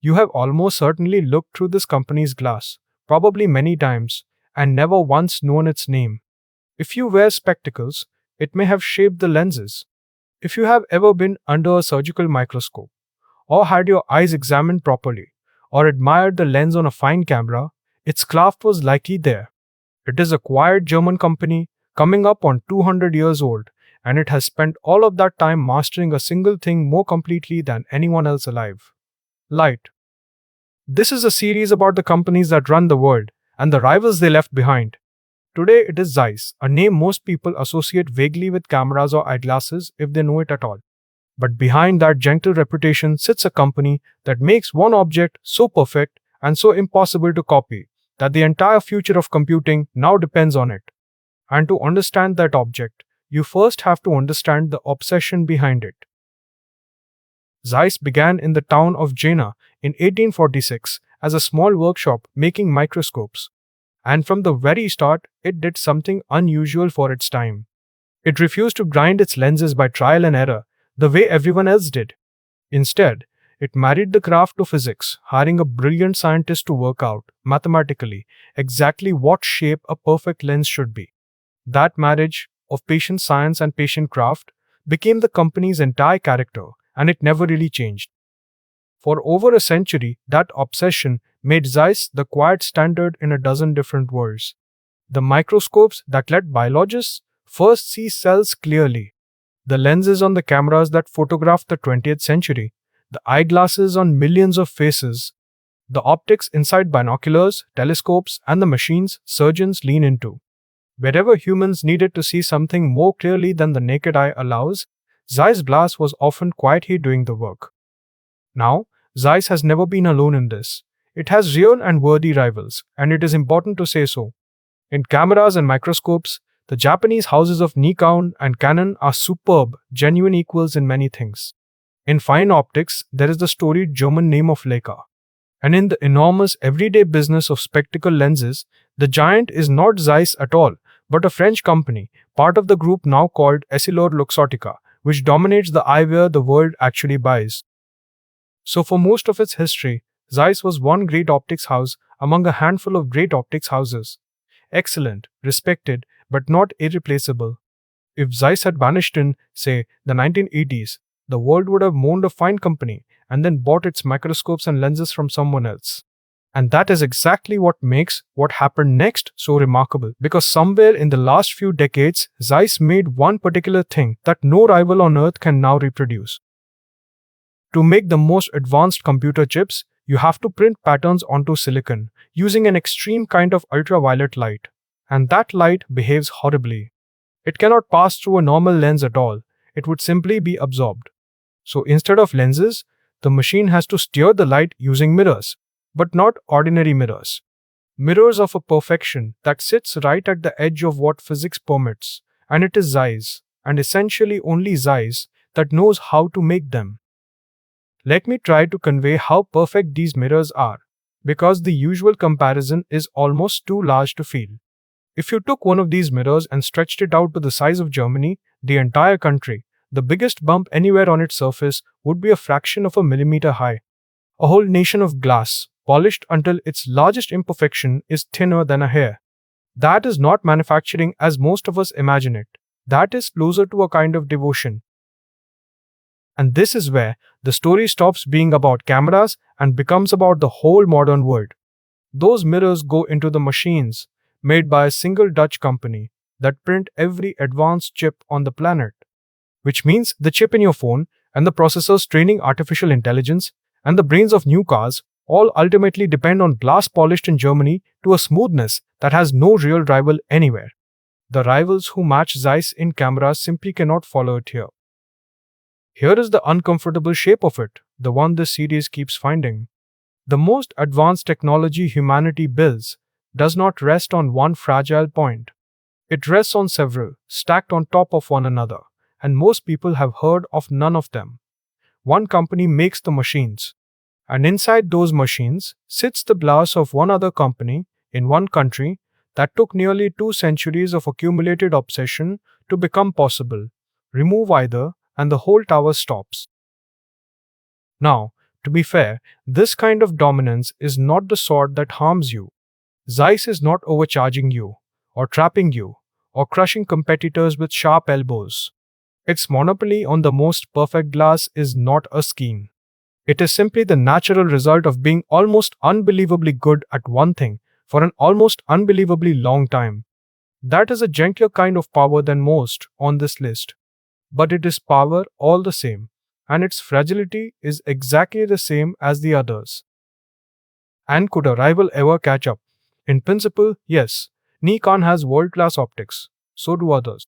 You have almost certainly looked through this company's glass, probably many times, and never once known its name. If you wear spectacles, it may have shaped the lenses. If you have ever been under a surgical microscope, or had your eyes examined properly, or admired the lens on a fine camera, its craft was likely there. It is a quiet German company, coming up on 200 years old, and it has spent all of that time mastering a single thing more completely than anyone else alive: light. This is a series about the companies that run the world and the rivals they left behind. Today it is Zeiss, a name most people associate vaguely with cameras or eyeglasses if they know it at all. But behind that gentle reputation sits a company that makes one object so perfect and so impossible to copy that the entire future of computing now depends on it. And to understand that object, you first have to understand the obsession behind it. Zeiss began in the town of Jena in 1846 as a small workshop making microscopes. And from the very start, it did something unusual for its time. It refused to grind its lenses by trial and error, the way everyone else did. Instead, it married the craft to physics, hiring a brilliant scientist to work out, mathematically, exactly what shape a perfect lens should be. That marriage of patient science and patient craft became the company's entire character, and it never really changed. For over a century, that obsession made Zeiss the quiet standard in a dozen different worlds. The microscopes that let biologists first see cells clearly, the lenses on the cameras that photographed the 20th century, the eyeglasses on millions of faces, the optics inside binoculars, telescopes, and the machines surgeons lean into. Wherever humans needed to see something more clearly than the naked eye allows, Zeiss glass was often quietly doing the work. Now, Zeiss has never been alone in this. It has real and worthy rivals, and it is important to say so. In cameras and microscopes, the Japanese houses of Nikon and Canon are superb, genuine equals in many things. In fine optics, there is the storied German name of Leica. And in the enormous everyday business of spectacle lenses, the giant is not Zeiss at all, but a French company, part of the group now called EssilorLuxottica, which dominates the eyewear the world actually buys. So for most of its history, Zeiss was one great optics house among a handful of great optics houses. Excellent, respected, but not irreplaceable. If Zeiss had vanished in, say, the 1980s, the world would have mourned a fine company and then bought its microscopes and lenses from someone else. And that is exactly what makes what happened next so remarkable, because somewhere in the last few decades, Zeiss made one particular thing that no rival on earth can now reproduce. To make the most advanced computer chips, you have to print patterns onto silicon using an extreme kind of ultraviolet light. And that light behaves horribly. It cannot pass through a normal lens at all. It would simply be absorbed. So instead of lenses, the machine has to steer the light using mirrors, but not ordinary mirrors. Mirrors of a perfection that sits right at the edge of what physics permits, and it is Zeiss, and essentially only Zeiss, that knows how to make them. Let me try to convey how perfect these mirrors are, because the usual comparison is almost too large to feel. If you took one of these mirrors and stretched it out to the size of Germany, the entire country, the biggest bump anywhere on its surface would be a fraction of a millimeter high. A whole nation of glass, polished until its largest imperfection is thinner than a hair. That is not manufacturing as most of us imagine it. That is closer to a kind of devotion. And this is where the story stops being about cameras and becomes about the whole modern world. Those mirrors go into the machines, made by a single Dutch company, that print every advanced chip on the planet. Which means the chip in your phone, and the processors training artificial intelligence, and the brains of new cars all ultimately depend on glass polished in Germany to a smoothness that has no real rival anywhere. The rivals who match Zeiss in cameras simply cannot follow it here. Here is the uncomfortable shape of it, the one this series keeps finding. The most advanced technology humanity builds does not rest on one fragile point. It rests on several, stacked on top of one another, and most people have heard of none of them. One company makes the machines, and inside those machines sits the glass of one other company in one country that took nearly 2 centuries of accumulated obsession to become possible. Remove either, and the whole tower stops. Now, To be fair, this kind of dominance is not the sort that harms you. Zeiss is not overcharging you, or trapping you, or crushing competitors with sharp elbows. Its monopoly on the most perfect glass is not a scheme. It is simply the natural result of being almost unbelievably good at one thing for an almost unbelievably long time. That is a gentler kind of power than most on this list. But it is power all the same, and its fragility is exactly the same as the others. And could a rival ever catch up? In principle, yes. Nikon has world-class optics, so do others.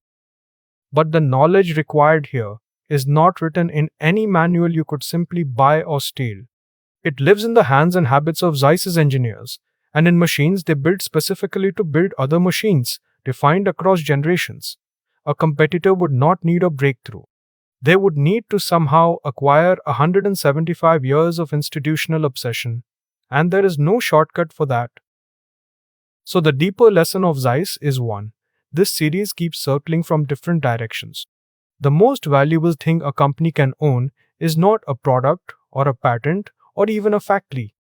But the knowledge required here is not written in any manual you could simply buy or steal. It lives in the hands and habits of Zeiss's engineers, and in machines they built specifically to build other machines, defined across generations. A competitor would not need a breakthrough. They would need to somehow acquire 175 years of institutional obsession, and there is no shortcut for that. So the deeper lesson of Zeiss is one. This series keeps circling from different directions. The most valuable thing a company can own is not a product or a patent or even a factory.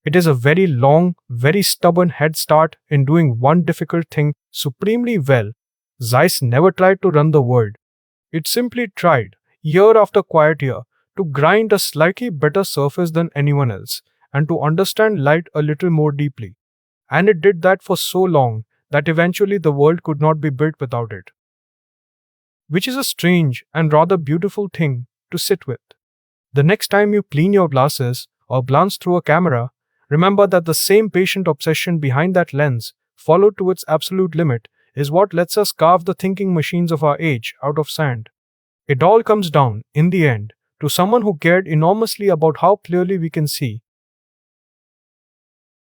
It is a very long, very stubborn head start in doing one difficult thing supremely well. Zeiss never tried to run the world. It simply tried, year after quiet year, to grind a slightly better surface than anyone else and to understand light a little more deeply. And it did that for so long that eventually the world could not be built without it. Which is a strange and rather beautiful thing to sit with. The next time you clean your glasses or glance through a camera, remember that the same patient obsession behind that lens, followed to its absolute limit, is what lets us carve the thinking machines of our age out of sand. It all comes down, in the end, to someone who cared enormously about how clearly we can see